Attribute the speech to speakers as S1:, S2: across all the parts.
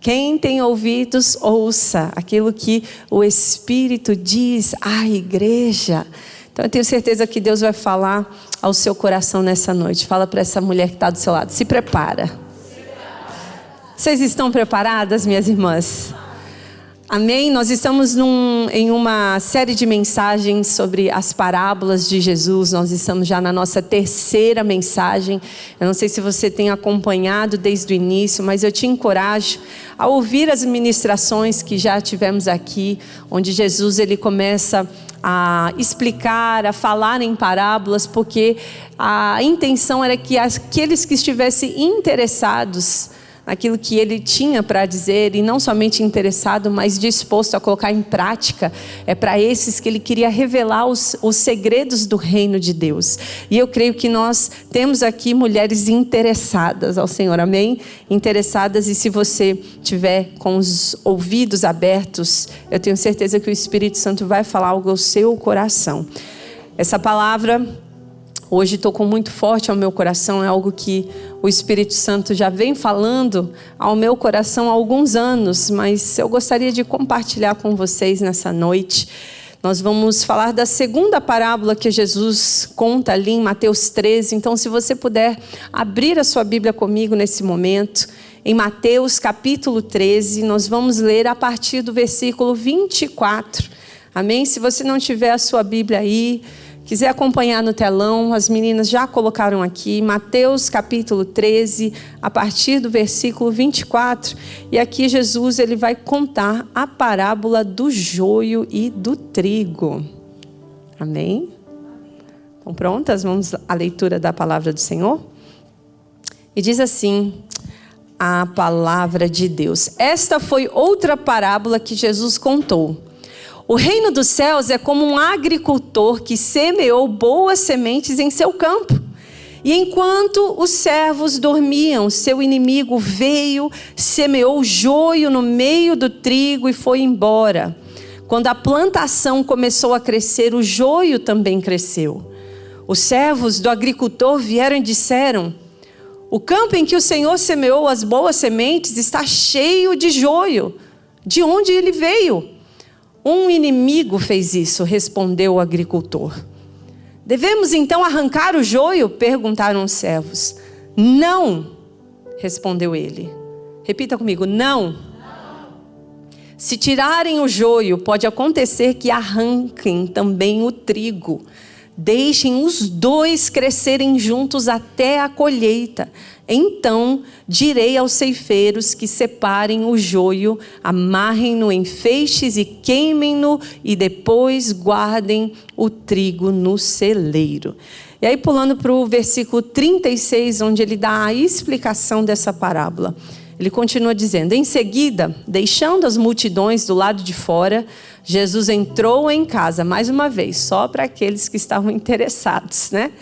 S1: Quem tem ouvidos, ouça aquilo que o Espírito diz à igreja. Então eu tenho certeza que Deus vai falar ao seu coração nessa noite. Fala para essa mulher que está do seu lado, se prepara. Vocês estão preparadas, minhas irmãs? Amém? Nós estamos em uma série de mensagens sobre as parábolas de Jesus. Nós estamos já na nossa terceira mensagem. Eu não sei se você tem acompanhado desde o início, mas eu te encorajo a ouvir as ministrações que já tivemos aqui, onde Jesus ele começa a explicar, a falar em parábolas, porque a intenção era que aqueles que estivessem interessados naquilo que ele tinha para dizer, e não somente interessado, mas disposto a colocar em prática, é para esses que ele queria revelar os segredos do reino de Deus. E eu creio que nós temos aqui mulheres interessadas ao Senhor, amém? Interessadas, e se você tiver com os ouvidos abertos, eu tenho certeza que o Espírito Santo vai falar algo ao seu coração. Essa palavra hoje tocou muito forte ao meu coração, é algo que o Espírito Santo já vem falando ao meu coração há alguns anos, mas eu gostaria de compartilhar com vocês nessa noite. Nós vamos falar da segunda parábola que Jesus conta ali em Mateus 13, então se você puder abrir a sua Bíblia comigo nesse momento, em Mateus capítulo 13, nós vamos ler a partir do versículo 24, amém? Se você não tiver a sua Bíblia aí, quiser acompanhar no telão, as meninas já colocaram aqui, Mateus capítulo 13, a partir do versículo 24. E aqui Jesus ele vai contar a parábola do joio e do trigo. Amém? Estão prontas? Vamos à leitura da palavra do Senhor? E diz assim a palavra de Deus. Esta foi outra parábola que Jesus contou. O reino dos céus é como um agricultor que semeou boas sementes em seu campo. E enquanto os servos dormiam, seu inimigo veio, semeou joio no meio do trigo e foi embora. Quando a plantação começou a crescer, o joio também cresceu. Os servos do agricultor vieram e disseram: o campo em que o Senhor semeou as boas sementes está cheio de joio. De onde ele veio? Um inimigo fez isso, respondeu o agricultor. Devemos então arrancar o joio? Perguntaram os servos. Não, respondeu ele. Repita comigo, não. Se tirarem o joio, pode acontecer que arranquem também o trigo. Deixem os dois crescerem juntos até a colheita. Então direi aos ceifeiros que separem o joio, amarrem-no em feixes e queimem-no, e depois guardem o trigo no celeiro. E aí pulando para o versículo 36, onde ele dá a explicação dessa parábola. Ele continua dizendo: em seguida, deixando as multidões do lado de fora, Jesus entrou em casa, mais uma vez, só para aqueles que estavam interessados, né?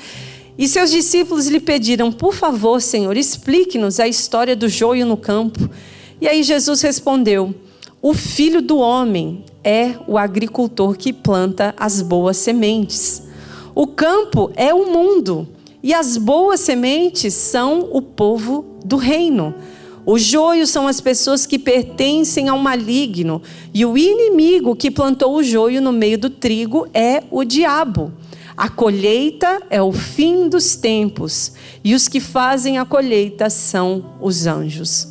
S1: E seus discípulos lhe pediram: por favor, Senhor, explique-nos a história do joio no campo. E aí Jesus respondeu: o filho do homem é o agricultor que planta as boas sementes. O campo é o mundo, e as boas sementes são o povo do reino. O joio são as pessoas que pertencem ao maligno, e o inimigo que plantou o joio no meio do trigo é o diabo. A colheita é o fim dos tempos, e os que fazem a colheita são os anjos.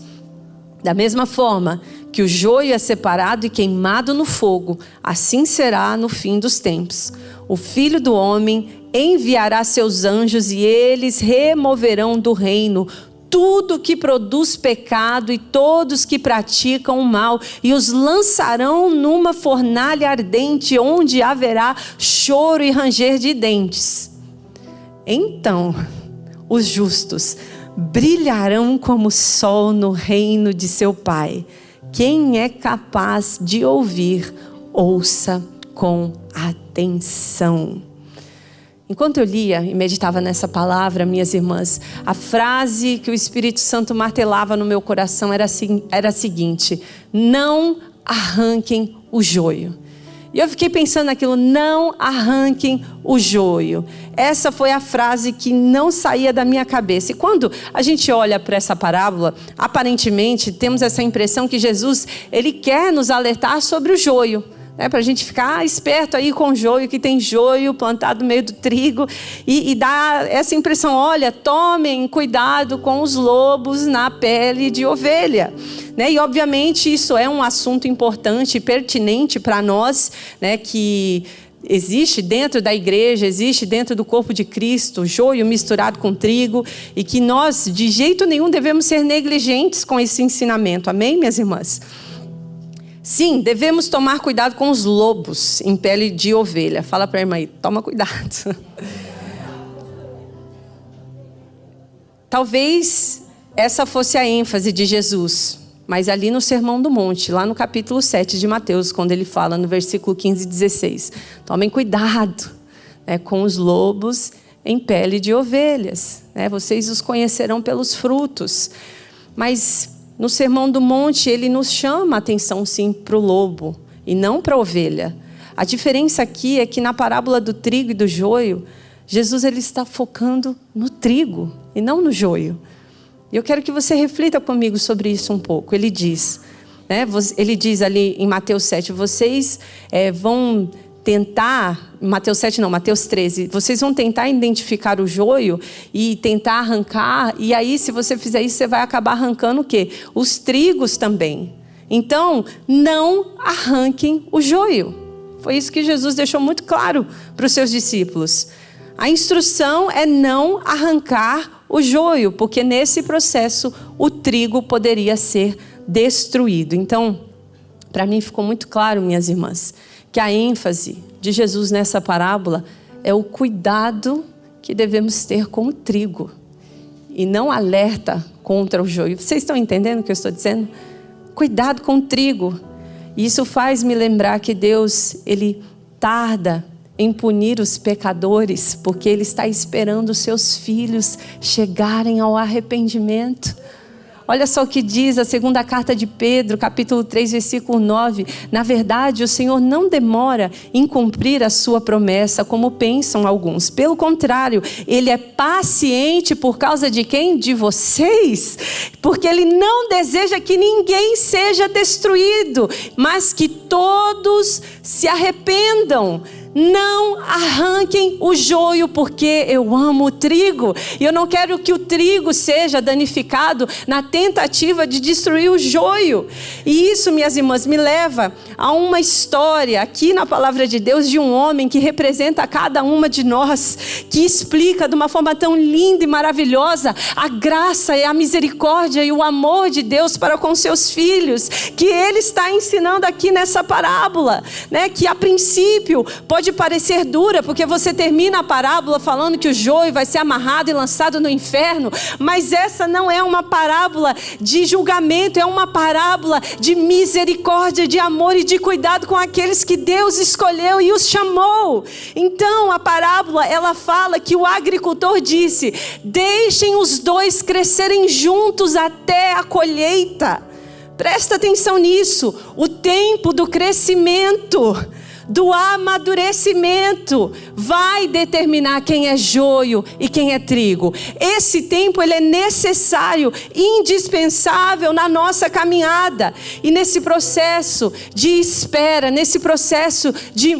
S1: Da mesma forma que o joio é separado e queimado no fogo, assim será no fim dos tempos. O Filho do Homem enviará seus anjos e eles removerão do reino tudo que produz pecado e todos que praticam o mal, e os lançarão numa fornalha ardente, onde haverá choro e ranger de dentes. Então os justos brilharão como o sol no reino de seu Pai. Quem é capaz de ouvir, ouça com atenção. Enquanto eu lia e meditava nessa palavra, minhas irmãs, a frase que o Espírito Santo martelava no meu coração era a seguinte: não arranquem o joio. E eu fiquei pensando naquilo, não arranquem o joio. Essa foi a frase que não saía da minha cabeça. E quando a gente olha para essa parábola, aparentemente temos essa impressão que Jesus, ele quer nos alertar sobre o joio. Para a gente ficar esperto aí com o joio, que tem joio plantado no meio do trigo. E dá essa impressão, olha, tomem cuidado com os lobos na pele de ovelha. E obviamente isso é um assunto importante e pertinente para nós, que existe dentro da igreja, existe dentro do corpo de Cristo, joio misturado com trigo, e que nós de jeito nenhum devemos ser negligentes com esse ensinamento. Amém, minhas irmãs? Sim, devemos tomar cuidado com os lobos em pele de ovelha. Fala para a irmã aí, toma cuidado. Talvez essa fosse a ênfase de Jesus, mas ali no Sermão do Monte, lá no capítulo 7 de Mateus, quando ele fala no versículo 15 e 16, tomem cuidado com os lobos em pele de ovelhas. Vocês os conhecerão pelos frutos. Mas no Sermão do Monte, ele nos chama a atenção, sim, para o lobo e não para a ovelha. A diferença aqui é que na parábola do trigo e do joio, Jesus ele está focando no trigo e não no joio. E eu quero que você reflita comigo sobre isso um pouco. Ele diz ali em Mateus 7, vocês vão tentar, Mateus 7 não, Mateus 13, vocês vão tentar identificar o joio e tentar arrancar, e aí se você fizer isso, você vai acabar arrancando o quê? Os trigos também. Então, não arranquem o joio. Foi isso que Jesus deixou muito claro para os seus discípulos. A instrução é não arrancar o joio, porque nesse processo o trigo poderia ser destruído. Então, para mim ficou muito claro, minhas irmãs, que a ênfase de Jesus nessa parábola é o cuidado que devemos ter com o trigo e não alerta contra o joio. Vocês estão entendendo o que eu estou dizendo? Cuidado com o trigo. E isso faz me lembrar que Deus, ele tarda em punir os pecadores, porque ele está esperando os seus filhos chegarem ao arrependimento. Olha só o que diz a segunda carta de Pedro, capítulo 3, versículo 9. Na verdade, o Senhor não demora em cumprir a sua promessa, como pensam alguns. Pelo contrário, Ele é paciente por causa de quem? De vocês. Porque Ele não deseja que ninguém seja destruído, mas que todos se arrependam. Não arranquem o joio, porque eu amo o trigo. E eu não quero que o trigo seja danificado na tentativa de destruir o joio. E isso, minhas irmãs, me leva a uma história aqui na palavra de Deus de um homem que representa cada uma de nós, que explica de uma forma tão linda e maravilhosa a graça e a misericórdia e o amor de Deus para com seus filhos, que ele está ensinando aqui nessa parábola, que a princípio pode parecer dura, porque você termina a parábola falando que o joio vai ser amarrado e lançado no inferno, mas essa não é uma parábola de julgamento, é uma parábola de misericórdia, de amor e de cuidado com aqueles que Deus escolheu e os chamou. Então a parábola, ela fala que o agricultor disse: deixem os dois crescerem juntos até a colheita. Presta atenção nisso, o tempo do crescimento, do amadurecimento, vai determinar quem é joio e quem é trigo. Esse tempo ele é necessário, indispensável na nossa caminhada. E nesse processo de espera, nesse processo de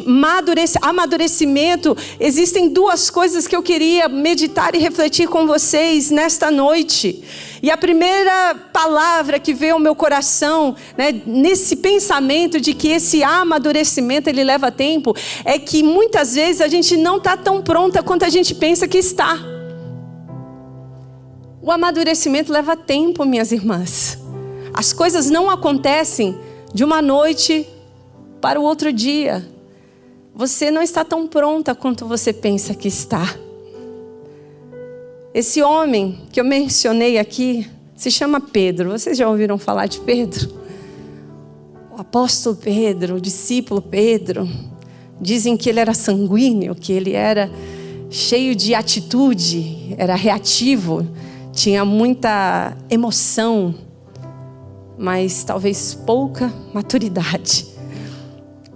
S1: amadurecimento, existem duas coisas que eu queria meditar e refletir com vocês nesta noite. E a primeira palavra que veio ao meu coração, nesse pensamento de que esse amadurecimento ele leva tempo, é que muitas vezes a gente não está tão pronta quanto a gente pensa que está. O amadurecimento leva tempo, minhas irmãs. As coisas não acontecem de uma noite para o outro dia. Você não está tão pronta quanto você pensa que está. Esse homem que eu mencionei aqui se chama Pedro. Vocês já ouviram falar de Pedro? O apóstolo Pedro, o discípulo Pedro. Dizem que ele era sanguíneo, que ele era cheio de atitude, era reativo, tinha muita emoção, mas talvez pouca maturidade.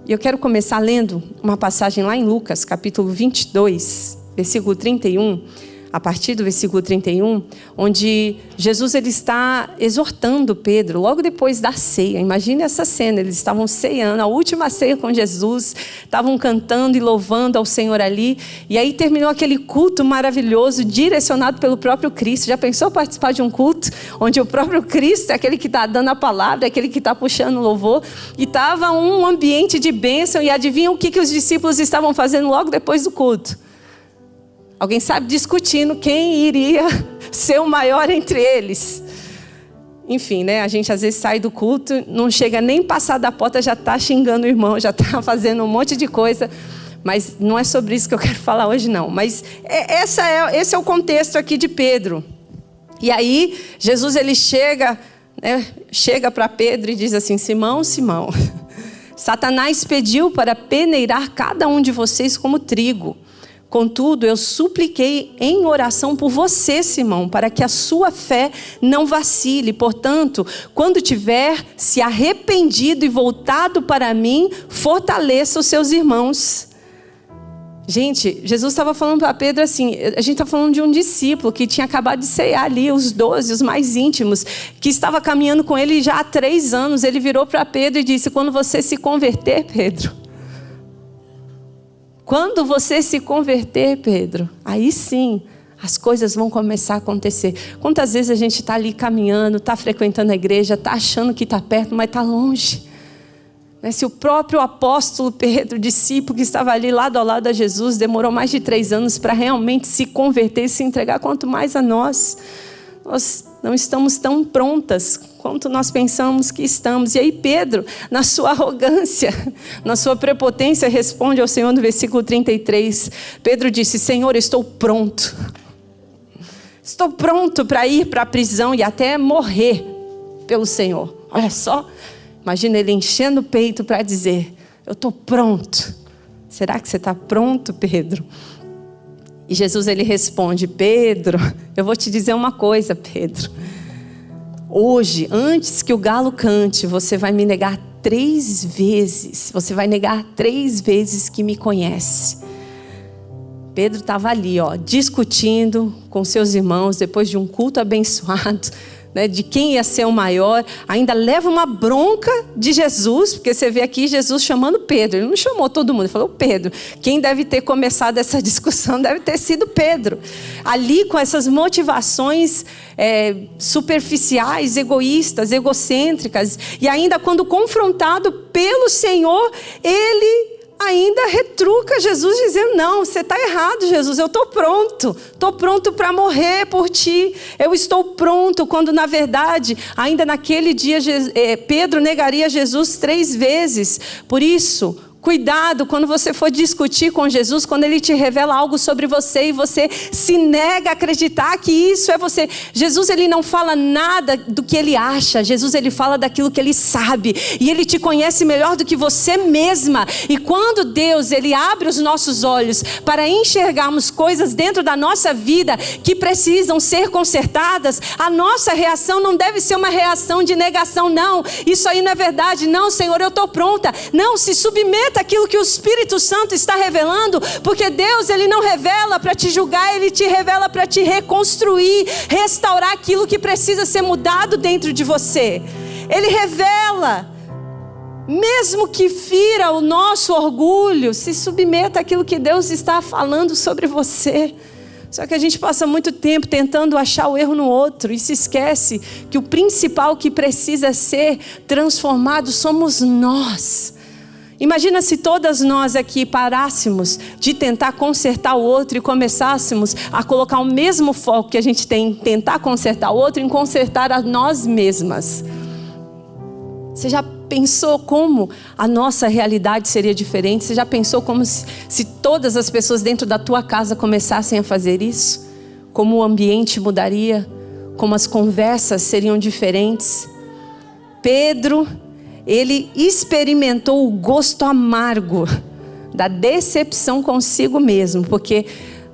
S1: E eu quero começar lendo uma passagem lá em Lucas, capítulo 22, versículo 31, a partir do versículo 31, onde Jesus ele está exortando Pedro, logo depois da ceia. Imagine essa cena, eles estavam ceando, a última ceia com Jesus, estavam cantando e louvando ao Senhor ali, e aí terminou aquele culto maravilhoso, direcionado pelo próprio Cristo. Já pensou participar de um culto, onde o próprio Cristo é aquele que está dando a palavra, é aquele que está puxando o louvor, e estava um ambiente de bênção, e adivinha o que os discípulos estavam fazendo logo depois do culto? Alguém sabe? Discutindo quem iria ser o maior entre eles. Enfim, né? A gente às vezes sai do culto, não chega nem passar da porta, já está xingando o irmão, já está fazendo um monte de coisa. Mas não é sobre isso que eu quero falar hoje, não. Mas esse é o contexto aqui de Pedro. E aí, Jesus ele chega para Pedro e diz assim: Simão, Simão, Satanás pediu para peneirar cada um de vocês como trigo. Contudo, eu supliquei em oração por você, Simão, para que a sua fé não vacile. Portanto, quando tiver se arrependido e voltado para mim, fortaleça os seus irmãos. Gente, Jesus estava falando para Pedro assim, a gente está falando de um discípulo que tinha acabado de ceiar ali, os 12, os mais íntimos, que estava caminhando com ele já há 3 anos. Ele virou para Pedro e disse: quando você se converter, Pedro, quando você se converter, Pedro, aí sim, as coisas vão começar a acontecer. Quantas vezes a gente está ali caminhando, está frequentando a igreja, está achando que está perto, mas está longe. Se o próprio apóstolo Pedro, discípulo que estava ali lado ao lado a Jesus, demorou mais de 3 anos para realmente se converter e se entregar, quanto mais a nós. Nós não estamos tão prontas quanto nós pensamos que estamos. E aí Pedro, na sua arrogância, na sua prepotência, responde ao Senhor no versículo 33. Pedro disse: Senhor, estou pronto. Estou pronto para ir para a prisão e até morrer pelo Senhor. Olha só, imagina ele enchendo o peito para dizer: eu estou pronto. Será que você está pronto, Pedro? E Jesus ele responde: Pedro, eu vou te dizer uma coisa, Pedro. Hoje, antes que o galo cante, você vai me negar 3 vezes. Você vai negar 3 vezes que me conhece. Pedro estava ali, discutindo com seus irmãos, depois de um culto abençoado, de quem ia ser o maior. Ainda leva uma bronca de Jesus, porque você vê aqui Jesus chamando Pedro. Ele não chamou todo mundo, ele falou: Pedro. Quem deve ter começado essa discussão deve ter sido Pedro. Ali com essas motivações superficiais, egoístas, egocêntricas. E ainda quando confrontado pelo Senhor, ele ainda retruca Jesus, dizendo: não, você está errado, Jesus, eu estou pronto para morrer por ti, eu estou pronto, quando na verdade, ainda naquele dia, Pedro negaria Jesus 3 vezes. Por isso, cuidado quando você for discutir com Jesus, quando Ele te revela algo sobre você e você se nega a acreditar que isso é você. Jesus ele não fala nada do que Ele acha, Jesus ele fala daquilo que Ele sabe, e Ele te conhece melhor do que você mesma. E quando Deus ele abre os nossos olhos para enxergarmos coisas dentro da nossa vida que precisam ser consertadas, a nossa reação não deve ser uma reação de negação. Não, isso aí não é verdade, não, Senhor, eu estou pronta. Não, se submeta aquilo que o Espírito Santo está revelando, porque Deus ele não revela para te julgar, Ele te revela para te reconstruir, restaurar aquilo que precisa ser mudado dentro de você. Ele revela, mesmo que fira o nosso orgulho, se submeta àquilo que Deus está falando sobre você. Só que a gente passa muito tempo tentando achar o erro no outro e se esquece que o principal que precisa ser transformado somos nós. Imagina se todas nós aqui parássemos de tentar consertar o outro e começássemos a colocar o mesmo foco que a gente tem em tentar consertar o outro, em consertar a nós mesmas. Você já pensou como a nossa realidade seria diferente? Você já pensou como se todas as pessoas dentro da tua casa começassem a fazer isso? Como o ambiente mudaria? Como as conversas seriam diferentes? Pedro, ele experimentou o gosto amargo da decepção consigo mesmo, porque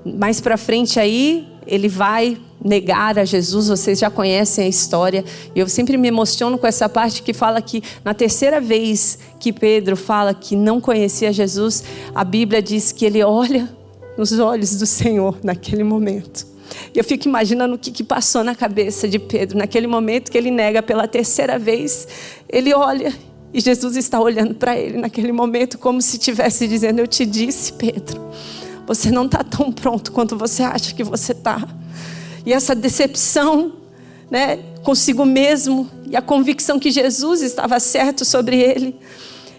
S1: mais para frente aí ele vai negar a Jesus, vocês já conhecem a história. E eu sempre me emociono com essa parte que fala que na terceira vez que Pedro fala que não conhecia Jesus, a Bíblia diz que ele olha nos olhos do Senhor naquele momento. E eu fico imaginando o que passou na cabeça de Pedro naquele momento que ele nega pela terceira vez. Ele olha e Jesus está olhando para ele naquele momento como se estivesse dizendo: eu te disse, Pedro, você não está tão pronto quanto você acha que você está. E essa decepção, né, consigo mesmo, e a convicção que Jesus estava certo sobre ele.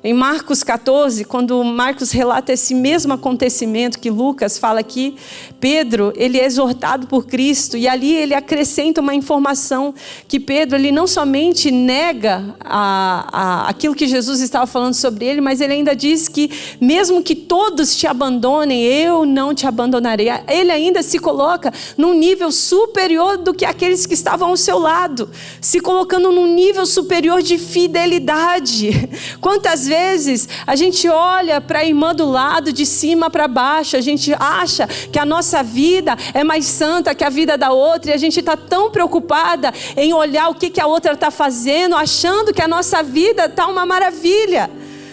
S1: Em Marcos 14, quando Marcos relata esse mesmo acontecimento que Lucas fala aqui, Pedro, ele é exortado por Cristo, e ali ele acrescenta uma informação, que Pedro, ele não somente nega aquilo que Jesus estava falando sobre ele, mas ele ainda diz que mesmo que todos te abandonem, eu não te abandonarei. Ele ainda se coloca num nível superior do que aqueles que estavam ao seu lado, se colocando num nível superior de fidelidade. Quantas vezes a gente olha para a irmã do lado, de cima para baixo, a gente acha que a nossa vida é mais santa que a vida da outra, e a gente está tão preocupada em olhar o que a outra está fazendo, achando que a nossa vida está uma maravilha,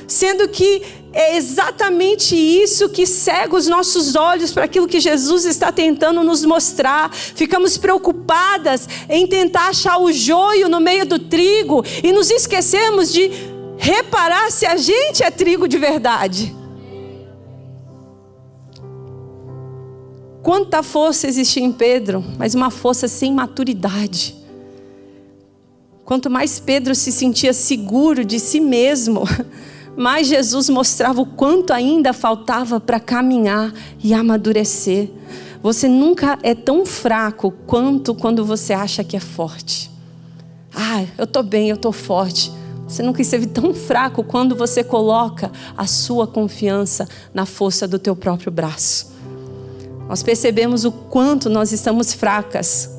S1: sendo que é exatamente isso que cega os nossos olhos para aquilo que Jesus está tentando nos mostrar. Ficamos preocupadas em tentar achar o joio no meio do trigo e nos esquecemos de reparar se a gente é trigo de verdade. Quanta força existia em Pedro, mas uma força sem maturidade. Quanto mais Pedro se sentia seguro de si mesmo, mais Jesus mostrava o quanto ainda faltava para caminhar e amadurecer. Você nunca é tão fraco quanto quando você acha que é forte. Eu estou bem, eu estou forte. Você nunca esteve tão fraco quando você coloca a sua confiança na força do teu próprio braço. Nós percebemos o quanto nós estamos fracas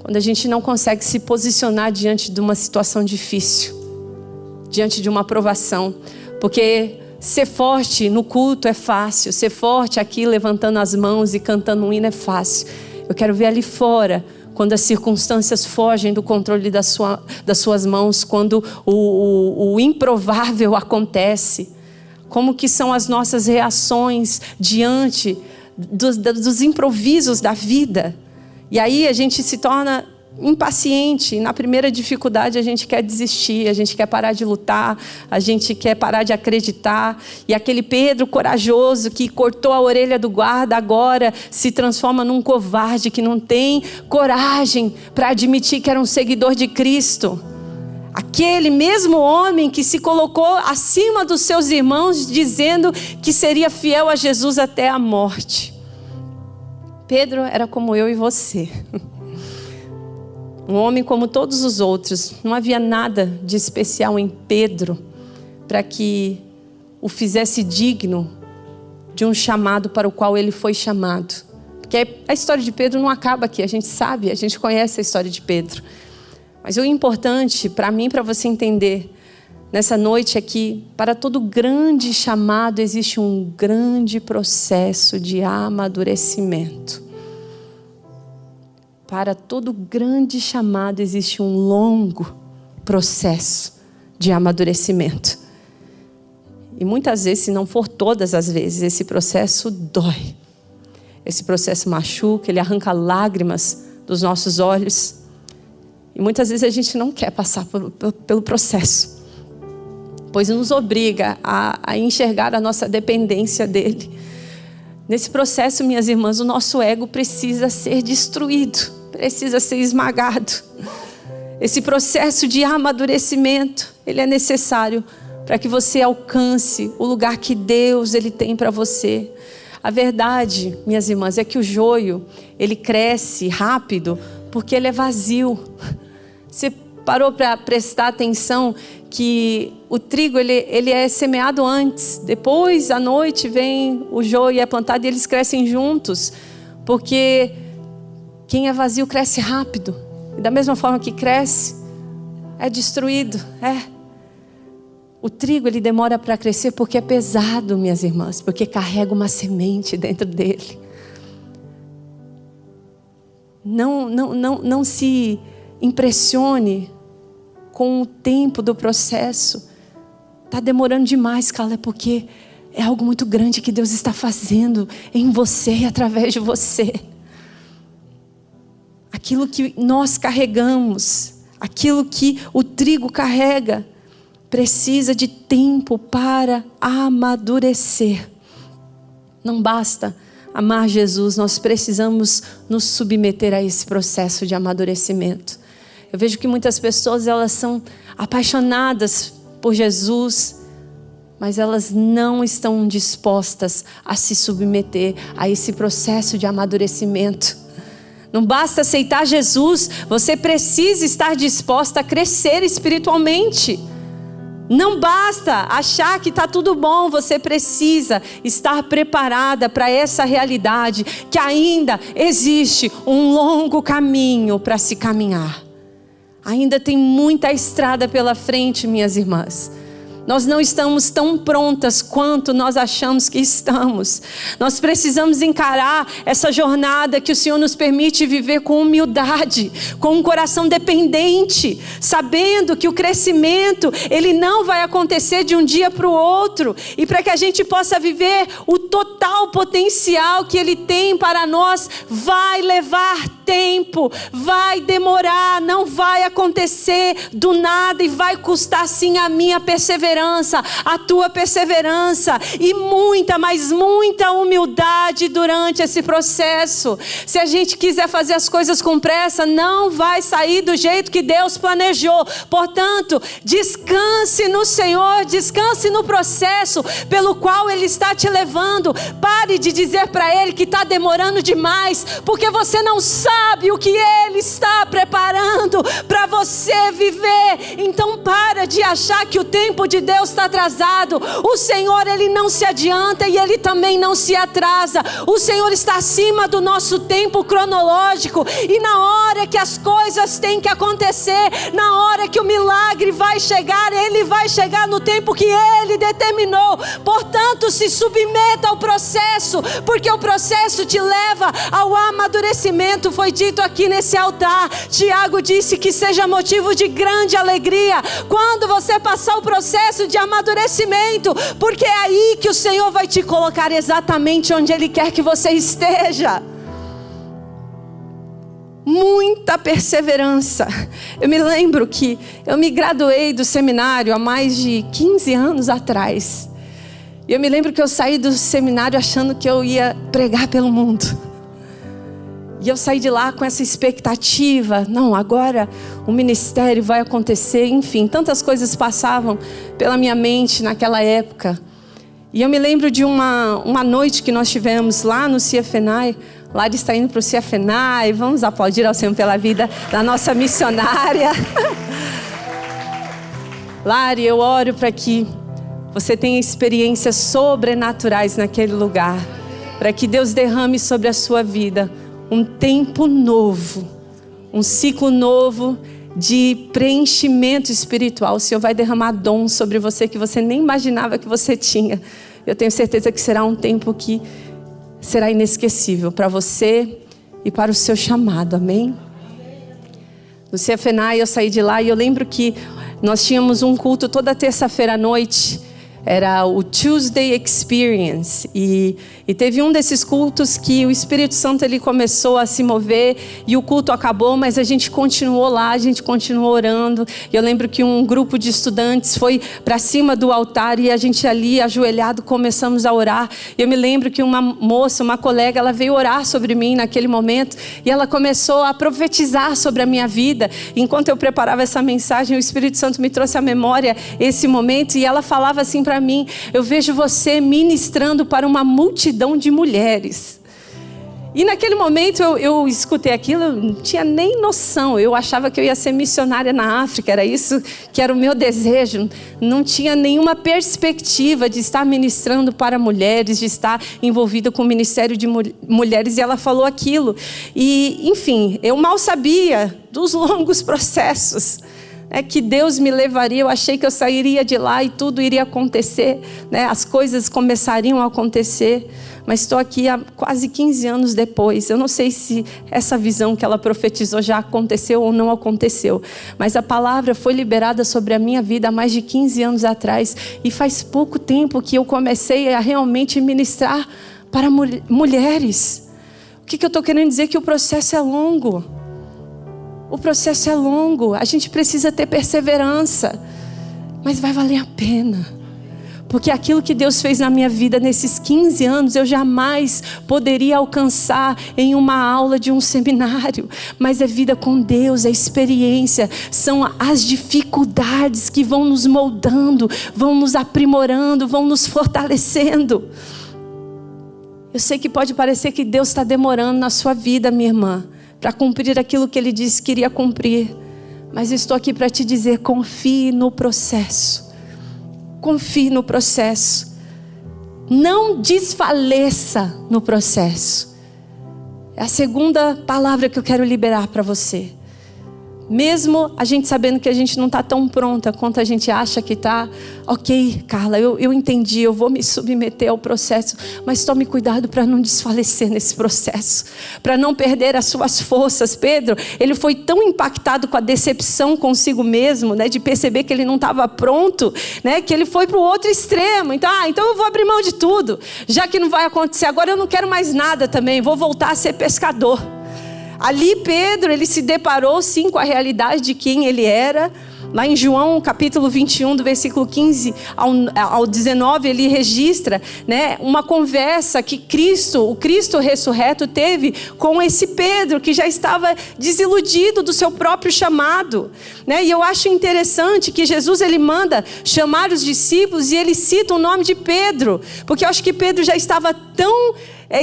S1: quando a gente não consegue se posicionar diante de uma situação difícil, diante de uma provação. Porque ser forte no culto é fácil, ser forte aqui levantando as mãos e cantando um hino é fácil. Eu quero ver ali fora, quando as circunstâncias fogem do controle das suas mãos, quando o improvável acontece, como que são as nossas reações diante dos improvisos da vida. E aí a gente se torna impaciente, na primeira dificuldade a gente quer desistir, a gente quer parar de lutar, a gente quer parar de acreditar. E aquele Pedro corajoso que cortou a orelha do guarda agora se transforma num covarde que não tem coragem para admitir que era um seguidor de Cristo. Aquele mesmo homem que se colocou acima dos seus irmãos, dizendo que seria fiel a Jesus até a morte. Pedro era como eu e você. Um homem como todos os outros. Não havia nada de especial em Pedro para que o fizesse digno de um chamado para o qual ele foi chamado. Porque a história de Pedro não acaba aqui, a gente sabe, a gente conhece a história de Pedro. Mas o importante para mim, para você entender nessa noite é que para todo grande chamado existe um grande processo de amadurecimento. Para todo grande chamado existe um longo processo de amadurecimento. E muitas vezes, se não for todas as vezes, esse processo dói. Esse processo machuca, ele arranca lágrimas dos nossos olhos. E muitas vezes a gente não quer passar pelo processo, pois nos obriga a enxergar a nossa dependência dele. Nesse processo, minhas irmãs, o nosso ego precisa ser destruído, precisa ser esmagado. Esse processo de amadurecimento, ele é necessário para que você alcance o lugar que Deus ele tem para você. A verdade, minhas irmãs, é que o joio, ele cresce rápido porque ele é vazio. Você parou para prestar atenção que o trigo ele é semeado antes, depois à noite vem o joio e é plantado e eles crescem juntos, porque quem é vazio cresce rápido, e da mesma forma que cresce, é destruído. O trigo ele demora para crescer porque é pesado, minhas irmãs, porque carrega uma semente dentro dele. Não se impressione com o tempo do processo. Está demorando demais, Carla, porque é algo muito grande que Deus está fazendo em você e através de você. Aquilo que nós carregamos, aquilo que o trigo carrega, precisa de tempo para amadurecer. Não basta amar Jesus, nós precisamos nos submeter a esse processo de amadurecimento. Eu vejo que muitas pessoas, elas são apaixonadas por Jesus, mas elas não estão dispostas a se submeter a esse processo de amadurecimento. Não basta aceitar Jesus, você precisa estar disposta a crescer espiritualmente. Não basta achar que está tudo bom, você precisa estar preparada para essa realidade, que ainda existe um longo caminho para se caminhar. Ainda tem muita estrada pela frente, minhas irmãs. Nós não estamos tão prontas quanto nós achamos que estamos. Nós precisamos encarar essa jornada que o Senhor nos permite viver com humildade, com um coração dependente, sabendo que o crescimento, ele não vai acontecer de um dia para o outro. E para que a gente possa viver o total potencial que Ele tem para nós, vai levar tempo, vai demorar, não vai acontecer do nada e vai custar sim a minha perseverança, a tua perseverança e muita, mas muita humildade durante esse processo. Se a gente quiser fazer as coisas com pressa, não vai sair do jeito que Deus planejou. Portanto, descanse no Senhor, descanse no processo pelo qual Ele está te levando. Pare de dizer para Ele que está demorando demais, porque você não sabe o que Ele está preparando para você viver. Então para de achar que o tempo de Deus está atrasado. O Senhor, Ele não se adianta e Ele também não se atrasa. O Senhor está acima do nosso tempo cronológico, e na hora que as coisas têm que acontecer, na hora que o milagre vai chegar, Ele vai chegar no tempo que Ele determinou. Portanto, se submeta ao processo, porque o processo te leva ao amadurecimento. Foi dito aqui nesse altar, Tiago disse que seja motivo de grande alegria quando você passar o processo de amadurecimento, porque é aí que o Senhor vai te colocar exatamente onde Ele quer que você esteja. Muita perseverança. Eu me lembro que eu me graduei do seminário há mais de 15 anos atrás. E eu me lembro que eu saí do seminário achando que eu ia pregar pelo mundo. E eu saí de lá com essa expectativa. Não, agora o ministério vai acontecer. Enfim, tantas coisas passavam pela minha mente naquela época. E eu me lembro de uma noite que nós tivemos lá no CFNAI. Lari está indo para o CFNAI. Vamos aplaudir ao Senhor pela vida da nossa missionária. Lari, eu oro para que você tenha experiências sobrenaturais naquele lugar. Para que Deus derrame sobre a sua vida um tempo novo, um ciclo novo de preenchimento espiritual. O Senhor vai derramar dons sobre você que você nem imaginava que você tinha. Eu tenho certeza que será um tempo que será inesquecível para você e para o seu chamado, amém? No CFNAI eu saí de lá e eu lembro que nós tínhamos um culto toda terça-feira à noite. Era o Tuesday Experience, e teve um desses cultos que o Espírito Santo ele começou a se mover, e o culto acabou, mas a gente continuou lá, a gente continuou orando. Eu lembro que um grupo de estudantes foi para cima do altar, e a gente ali ajoelhado começamos a orar. Eu me lembro que uma moça, uma colega, ela veio orar sobre mim naquele momento, e ela começou a profetizar sobre a minha vida. Enquanto eu preparava essa mensagem, o Espírito Santo me trouxe à memória esse momento, e ela falava assim para mim: eu vejo você ministrando para uma multidão de mulheres. E naquele momento eu escutei aquilo, eu não tinha nem noção. Eu achava que eu ia ser missionária na África, era isso que era o meu desejo. Não tinha nenhuma perspectiva de estar ministrando para mulheres, de estar envolvida com o ministério de mulheres. E ela falou aquilo. E, enfim, eu mal sabia dos longos processos. que Deus me levaria, eu achei que eu sairia de lá e tudo iria acontecer, né? As coisas começariam a acontecer, mas estou aqui há quase 15 anos depois. Eu não sei se essa visão que ela profetizou já aconteceu ou não aconteceu, mas a palavra foi liberada sobre a minha vida há mais de 15 anos atrás, e faz pouco tempo que eu comecei a realmente ministrar para mulheres. O que eu estou querendo dizer? Que o processo é longo. O processo é longo, a gente precisa ter perseverança, mas vai valer a pena, porque aquilo que Deus fez na minha vida nesses 15 anos, eu jamais poderia alcançar em uma aula de um seminário, mas é vida com Deus, é experiência, são as dificuldades que vão nos moldando, vão nos aprimorando, vão nos fortalecendo. Eu sei que pode parecer que Deus está demorando na sua vida, minha irmã, para cumprir aquilo que Ele disse que iria cumprir. Mas eu estou aqui para te dizer, confie no processo. Confie no processo. Não desfaleça no processo. É a segunda palavra que eu quero liberar para você. Mesmo a gente sabendo que a gente não está tão pronta quanto a gente acha que está. Ok, Carla, eu entendi, eu vou me submeter ao processo, mas tome cuidado para não desfalecer nesse processo, para não perder as suas forças. Pedro, ele foi tão impactado com a decepção consigo mesmo, né, de perceber que ele não estava pronto, né, que ele foi para o outro extremo. Então eu vou abrir mão de tudo, já que não vai acontecer agora, eu não quero mais nada também, vou voltar a ser pescador. Ali Pedro, ele se deparou sim com a realidade de quem ele era. Lá em João capítulo 21, do versículo 15 ao 19, ele registra, né, uma conversa que o Cristo ressurreto teve com esse Pedro, que já estava desiludido do seu próprio chamado, né? E eu acho interessante que Jesus, ele manda chamar os discípulos e ele cita o nome de Pedro, porque eu acho que Pedro já estava tão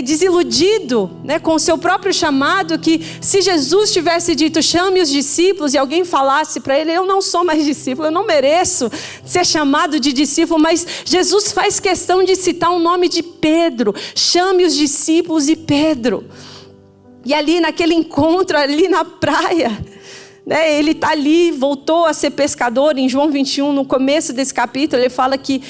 S1: desiludido, né, com o seu próprio chamado, que se Jesus tivesse dito chame os discípulos e alguém falasse para ele, eu não sou mais discípulo, eu não mereço ser chamado de discípulo, mas Jesus faz questão de citar o nome de Pedro, chame os discípulos e Pedro. E ali naquele encontro, ali na praia, né, ele está ali, voltou a ser pescador. Em João 21, no começo desse capítulo, ele fala que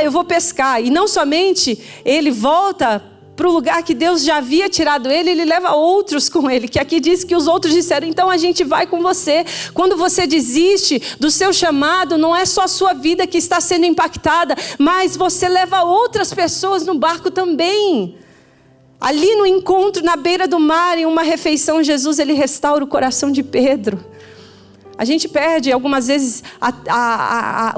S1: eu vou pescar, e não somente ele volta para o lugar que Deus já havia tirado ele leva outros com ele, que aqui diz que os outros disseram, então a gente vai com você. Quando você desiste do seu chamado, não é só a sua vida que está sendo impactada, mas você leva outras pessoas no barco também. Ali no encontro, na beira do mar, em uma refeição, Jesus, ele restaura o coração de Pedro. A gente perde algumas vezes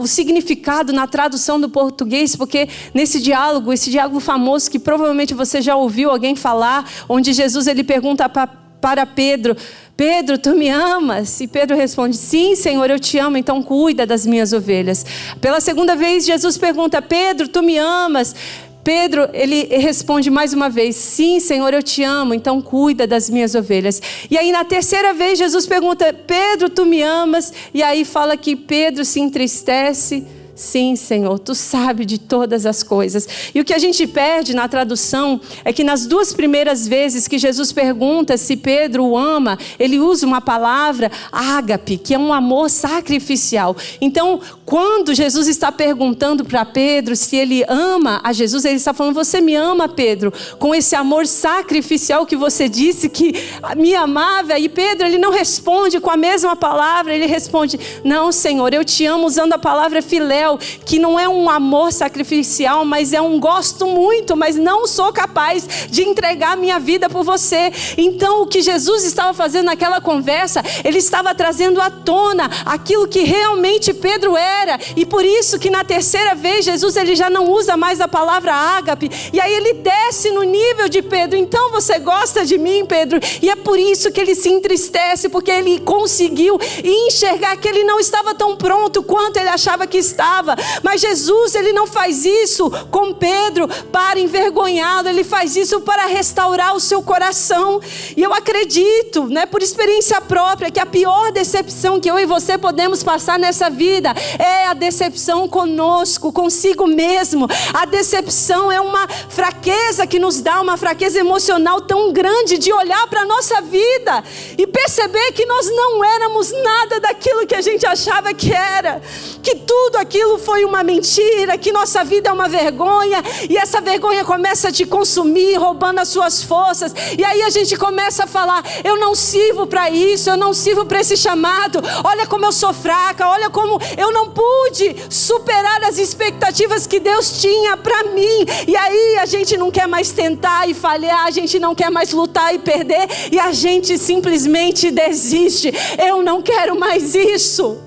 S1: o significado na tradução do português, porque esse diálogo famoso que provavelmente você já ouviu alguém falar, onde Jesus ele pergunta para Pedro, Pedro, tu me amas? E Pedro responde, sim, Senhor, eu te amo, então cuida das minhas ovelhas. Pela segunda vez, Jesus pergunta, Pedro, tu me amas? Pedro, ele responde mais uma vez, sim, Senhor, eu te amo, então cuida das minhas ovelhas. E aí na terceira vez, Jesus pergunta, Pedro, tu me amas? E aí fala que Pedro se entristece, sim, Senhor, tu sabes de todas as coisas. E o que a gente perde na tradução é que nas duas primeiras vezes que Jesus pergunta se Pedro o ama, ele usa uma palavra, ágape, que é um amor sacrificial. Então, quando Jesus está perguntando para Pedro se ele ama a Jesus, ele está falando, você me ama, Pedro, com esse amor sacrificial que você disse que me amava. E Pedro, ele não responde com a mesma palavra, ele responde, não, Senhor, eu te amo, usando a palavra filéu, que não é um amor sacrificial, mas é um gosto muito, mas não sou capaz de entregar minha vida por você. Então o que Jesus estava fazendo naquela conversa, ele estava trazendo à tona aquilo que realmente Pedro era, e por isso que na terceira vez Jesus ele já não usa mais a palavra ágape, e aí ele desce no nível de Pedro, então você gosta de mim, Pedro? E é por isso que ele se entristece, porque ele conseguiu enxergar que ele não estava tão pronto quanto ele achava que estava. achava. Mas Jesus, ele não faz isso com Pedro para envergonhá-lo, ele faz isso para restaurar o seu coração. E eu acredito, por experiência própria, que a pior decepção que eu e você podemos passar nessa vida é a decepção conosco, consigo mesmo. A decepção é uma fraqueza que nos dá, uma fraqueza emocional tão grande de olhar para a nossa vida e perceber que nós não éramos nada daquilo que a gente achava que era, que tudo aquilo foi uma mentira, que nossa vida é uma vergonha, e essa vergonha começa a te consumir, roubando as suas forças, e aí a gente começa a falar: eu não sirvo para isso, eu não sirvo para esse chamado, olha como eu sou fraca, olha como eu não pude superar as expectativas que Deus tinha para mim. E aí a gente não quer mais tentar e falhar, a gente não quer mais lutar e perder, e a gente simplesmente desiste. Eu não quero mais isso,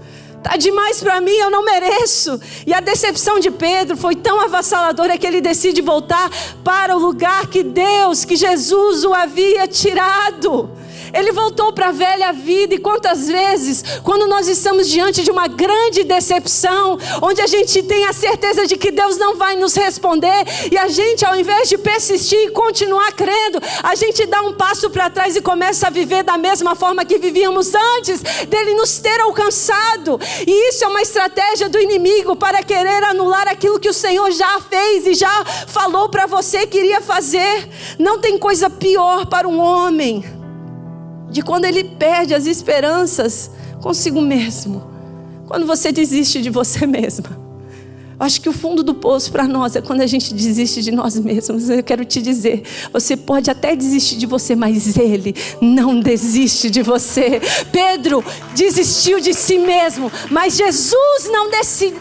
S1: tá demais para mim, eu não mereço. E a decepção de Pedro foi tão avassaladora que ele decide voltar para o lugar que Jesus o havia tirado. Ele voltou para a velha vida. E quantas vezes, quando nós estamos diante de uma grande decepção, onde a gente tem a certeza de que Deus não vai nos responder, e a gente, ao invés de persistir e continuar crendo, a gente dá um passo para trás e começa a viver da mesma forma que vivíamos antes dele nos ter alcançado. E isso é uma estratégia do inimigo para querer anular aquilo que o Senhor já fez e já falou para você que iria fazer. Não tem coisa pior para um homem de quando ele perde as esperanças consigo mesmo, quando você desiste de você mesma. Acho que o fundo do poço para nós é quando a gente desiste de nós mesmos. Eu quero te dizer, você pode até desistir de você, mas Ele não desiste de você. Pedro desistiu de si mesmo, mas Jesus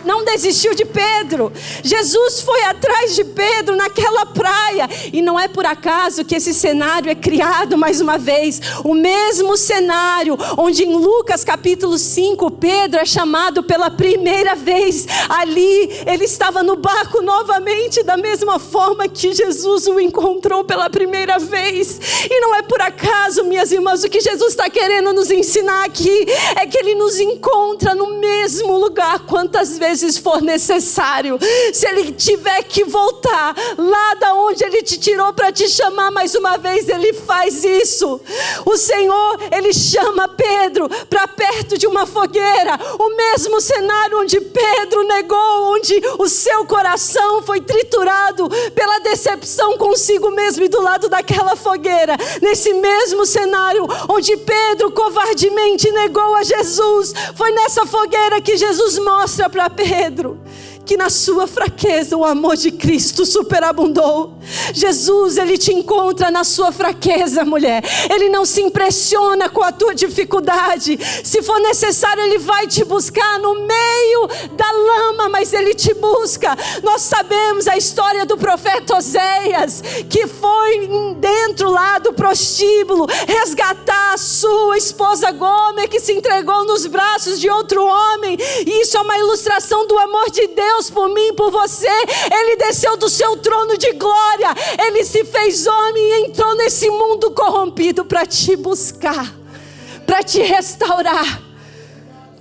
S1: não desistiu de Pedro. Jesus foi atrás de Pedro naquela praia, e não é por acaso que esse cenário é criado mais uma vez. O mesmo cenário onde em Lucas capítulo 5, Pedro é chamado pela primeira vez. Ali ele estava no barco novamente, da mesma forma que Jesus o encontrou pela primeira vez. E não é por acaso, minhas irmãs, o que Jesus está querendo nos ensinar aqui é que Ele nos encontra no mesmo lugar quantas vezes for necessário. Se Ele tiver que voltar lá da onde Ele te tirou para te chamar mais uma vez, Ele faz isso. O Senhor, Ele chama Pedro para perto de uma fogueira, o mesmo cenário onde Pedro negou, onde o seu coração foi triturado pela decepção consigo mesmo, e do lado daquela fogueira, nesse mesmo cenário onde Pedro covardemente negou a Jesus, foi nessa fogueira que Jesus mostra para Pedro que na sua fraqueza o amor de Cristo superabundou. Jesus, Ele te encontra na sua fraqueza, mulher. Ele não se impressiona com a tua dificuldade. Se for necessário, Ele vai te buscar no meio da lama, mas Ele te busca. Nós sabemos a história do profeta Oséias, que foi dentro lá do prostíbulo resgatar a sua esposa Gomer, que se entregou nos braços de outro homem. E isso é uma ilustração do amor de Deus por mim e por você. Ele desceu do seu trono de glória, Ele se fez homem e entrou nesse mundo corrompido para te buscar, para te restaurar.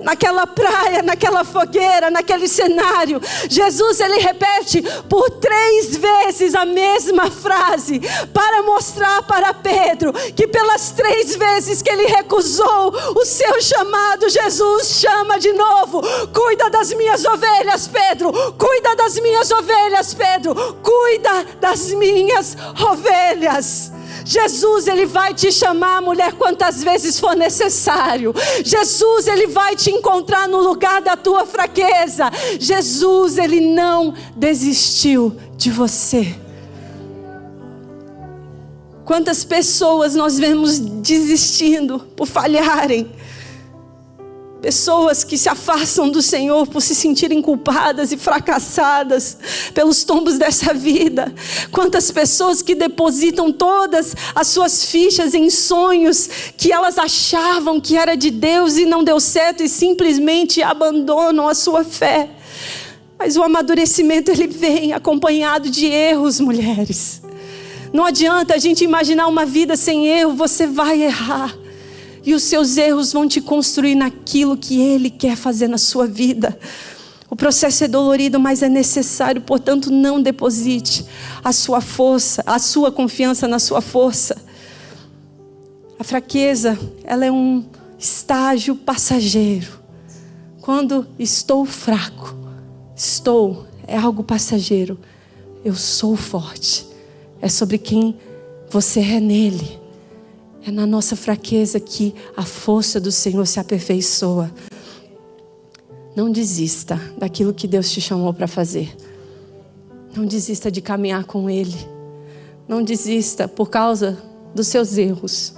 S1: Naquela praia, naquela fogueira, naquele cenário, Jesus, Ele repete por 3 vezes a mesma frase, para mostrar para Pedro que pelas 3 vezes que ele recusou o seu chamado, Jesus chama de novo. Cuida das minhas ovelhas, Pedro. Cuida das minhas ovelhas, Pedro. Cuida das minhas ovelhas. Jesus, Ele vai te chamar, mulher, quantas vezes for necessário. Jesus, Ele vai te encontrar no lugar da tua fraqueza. Jesus, Ele não desistiu de você. Quantas pessoas nós vemos desistindo por falharem. Pessoas que se afastam do Senhor por se sentirem culpadas e fracassadas pelos tombos dessa vida. Quantas pessoas que depositam todas as suas fichas em sonhos que elas achavam que era de Deus e não deu certo, e simplesmente abandonam a sua fé. Mas o amadurecimento, ele vem acompanhado de erros, mulheres. Não adianta a gente imaginar uma vida sem erro. Você vai errar. E os seus erros vão te construir naquilo que Ele quer fazer na sua vida. O processo é dolorido, mas é necessário, portanto, não deposite a sua força, a sua confiança na sua força. A fraqueza, ela é um estágio passageiro. Quando estou fraco, é algo passageiro. Eu sou forte. É sobre quem você é nele. É na nossa fraqueza que a força do Senhor se aperfeiçoa. Não desista daquilo que Deus te chamou para fazer. Não desista de caminhar com Ele. Não desista por causa dos seus erros.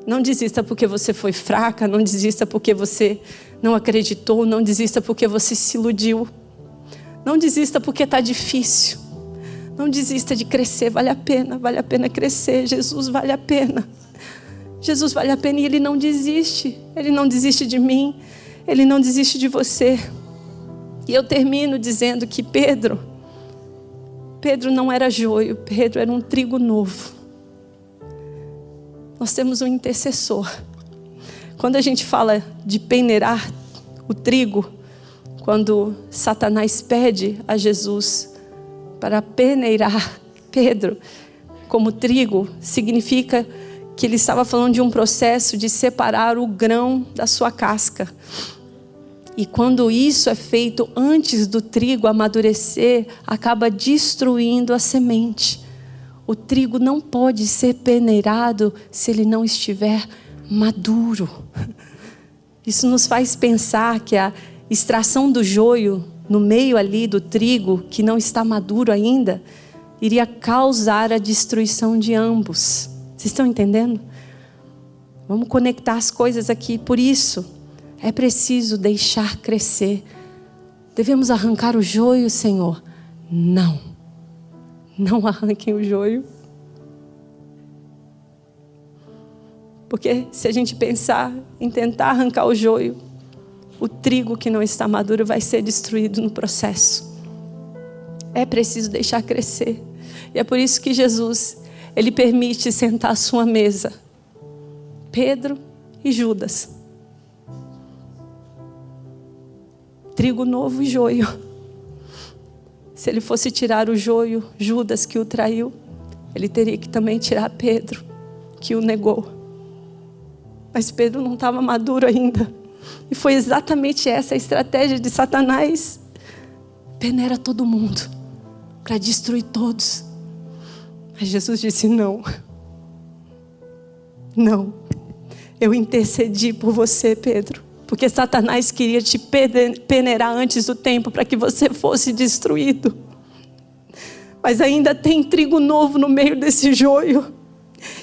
S1: Não desista porque você foi fraca. Não desista porque você não acreditou. Não desista porque você se iludiu. Não desista porque está difícil. Não desista de crescer. Vale a pena crescer. Jesus vale a pena. Jesus vale a pena e Ele não desiste. Ele não desiste de mim. Ele não desiste de você. E eu termino dizendo que Pedro não era joio, Pedro era um trigo novo. Nós temos um intercessor. Quando a gente fala de peneirar o trigo, quando Satanás pede a Jesus para peneirar Pedro como trigo, significa que ele estava falando de um processo de separar o grão da sua casca. E quando isso é feito antes do trigo amadurecer, acaba destruindo a semente. O trigo não pode ser peneirado se ele não estiver maduro. Isso nos faz pensar que a extração do joio no meio ali do trigo, que não está maduro ainda, iria causar a destruição de ambos. Vocês estão entendendo? Vamos conectar as coisas aqui. Por isso, é preciso deixar crescer. Devemos arrancar o joio, Senhor? Não. Não arranquem o joio. Porque se a gente pensar em tentar arrancar o joio, o trigo que não está maduro vai ser destruído no processo. É preciso deixar crescer. E é por isso que Jesus, Ele permite sentar à sua mesa Pedro e Judas. Trigo novo e joio. Se Ele fosse tirar o joio, Judas que o traiu, Ele teria que também tirar Pedro, que o negou. Mas Pedro não estava maduro ainda. E foi exatamente essa a estratégia de Satanás. Peneira todo mundo, para destruir todos. Mas Jesus disse não. Não. Eu intercedi por você, Pedro. Porque Satanás queria te peneirar antes do tempo para que você fosse destruído. Mas ainda tem trigo novo no meio desse joio.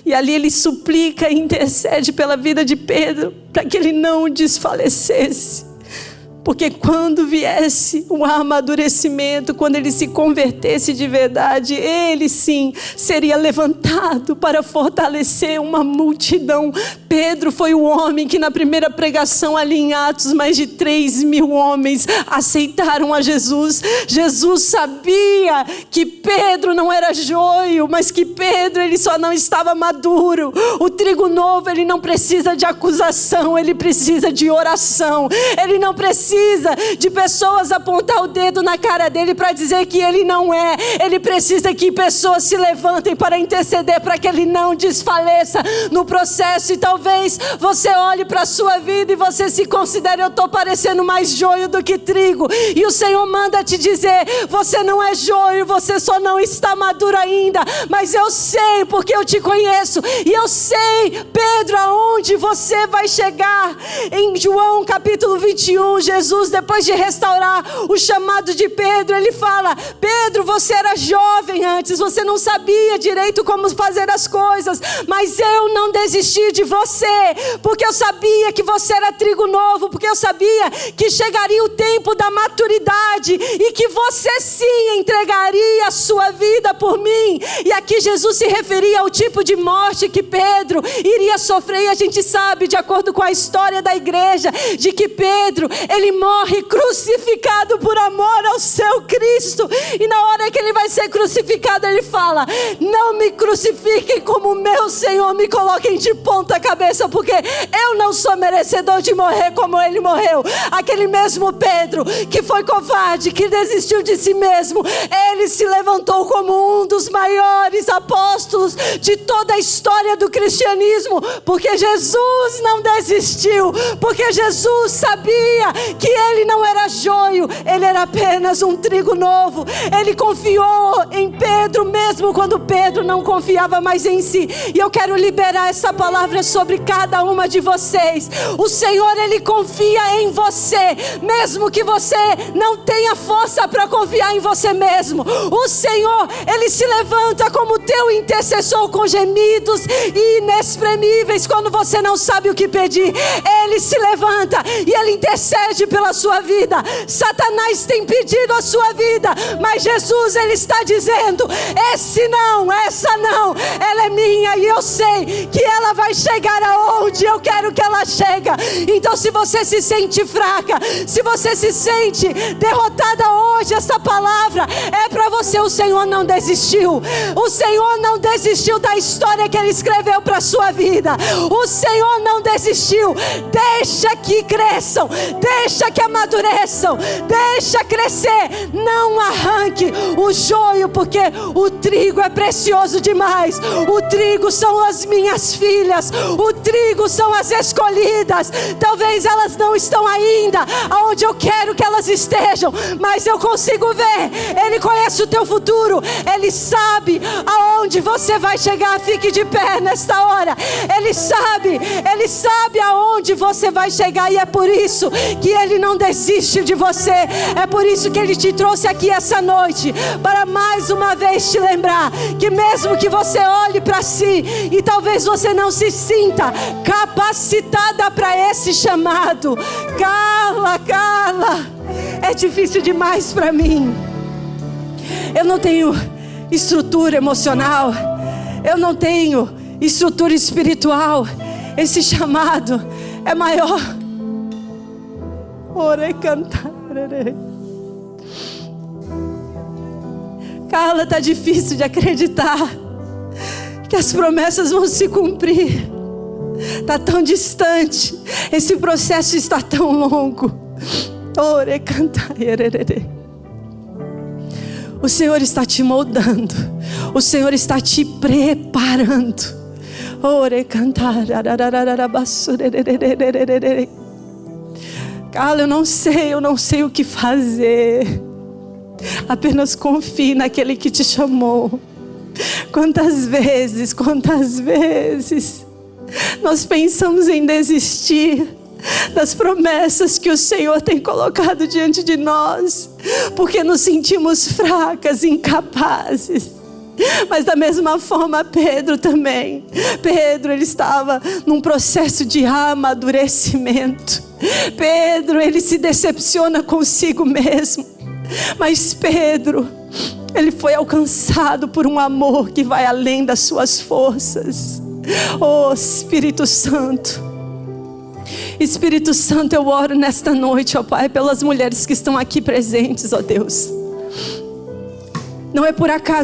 S1: E ali ele suplica e intercede pela vida de Pedro para que ele não desfalecesse. Porque quando viesse um amadurecimento, quando ele se convertesse de verdade, ele sim seria levantado para fortalecer uma multidão. Pedro foi o homem que na primeira pregação ali em Atos, mais de 3.000 homens aceitaram a Jesus. Jesus sabia que Pedro não era joio, mas que Pedro ele só não estava maduro. O trigo novo ele não precisa de acusação, ele precisa de oração. Ele não precisa de pessoas apontar o dedo na cara dele para dizer que ele não é. Ele precisa que pessoas se levantem para interceder para que ele não desfaleça no processo. E talvez você olhe para a sua vida e você se considere: eu estou parecendo mais joio do que trigo. E o Senhor manda te dizer: você não é joio, você só não está maduro ainda. Mas eu sei, porque eu te conheço. E eu sei, Pedro, aonde você vai chegar. Em João capítulo 21, Jesus, depois de restaurar o chamado de Pedro, ele fala: Pedro, você era jovem antes, você não sabia direito como fazer as coisas, mas eu não desisti de você, porque eu sabia que você era trigo novo, porque eu sabia que chegaria o tempo da maturidade e que você sim entregaria a sua vida por mim. E aqui Jesus se referia ao tipo de morte que Pedro iria sofrer. E a gente sabe, de acordo com a história da igreja, de que Pedro, ele morre crucificado por amor ao seu Cristo. E na hora que ele vai ser crucificado, ele fala: não me crucifiquem como meu Senhor, me coloquem de ponta cabeça, porque eu não sou merecedor de morrer como ele morreu. Aquele mesmo Pedro que foi covarde, que desistiu de si mesmo, ele se levantou como um dos maiores apóstolos de toda a história do cristianismo, porque Jesus não desistiu, porque Jesus sabia que ele não era joio, ele era apenas um trigo novo. Ele confiou em Pedro mesmo quando Pedro não confiava mais em si. E eu quero liberar essa palavra sobre cada uma de vocês. O Senhor, ele confia em você, mesmo que você não tenha força para confiar em você mesmo. O Senhor, ele se levanta como teu intercessor com gemidos inexprimíveis quando você não sabe o que pedir. Ele se levanta e ele intercede pela sua vida. Satanás tem pedido a sua vida, mas Jesus, ele está dizendo: esse não, essa não, ela é minha, e eu sei que ela vai chegar aonde eu quero que ela chegue. Então, se você se sente fraca, se você se sente derrotada hoje, essa palavra é para você. O Senhor não desistiu. O Senhor não desistiu da história que ele escreveu para a sua vida. O Senhor não desistiu. Deixa que cresçam, deixa que amadureçam, deixa crescer. Não arranque o joio, porque o trigo é precioso demais. O trigo são as minhas filhas, o trigo são as escolhidas. Talvez elas não estão ainda aonde eu quero que elas estejam, mas eu consigo ver. Ele conhece o teu futuro, ele sabe aonde você vai chegar. Fique de pé nesta hora. Ele sabe aonde você vai chegar, e é por isso que ele não desiste de você. É por isso que ele te trouxe aqui essa noite, para mais uma vez te lembrar que mesmo que você olhe para si e talvez você não se sinta capacitada para esse chamado, Carla, é difícil demais para mim. Eu não tenho estrutura emocional, eu não tenho estrutura espiritual. Esse chamado é maior. Ore cantar. Carla, está difícil de acreditar que as promessas vão se cumprir. Está tão distante, esse processo está tão longo. Ore cantar. O Senhor está te moldando, o Senhor está te preparando. Ore cantar. Carla, eu não sei o que fazer. Apenas confie naquele que te chamou. Quantas vezes nós pensamos em desistir das promessas que o Senhor tem colocado diante de nós, porque nos sentimos fracas, incapazes. Mas da mesma forma Pedro também. Pedro, ele estava num processo de amadurecimento. Pedro, ele se decepciona consigo mesmo. Mas Pedro, ele foi alcançado por um amor que vai além das suas forças. Oh Espírito Santo, Espírito Santo, eu oro nesta noite, ó Pai, pelas mulheres que estão aqui presentes, ó Deus. Não é por acaso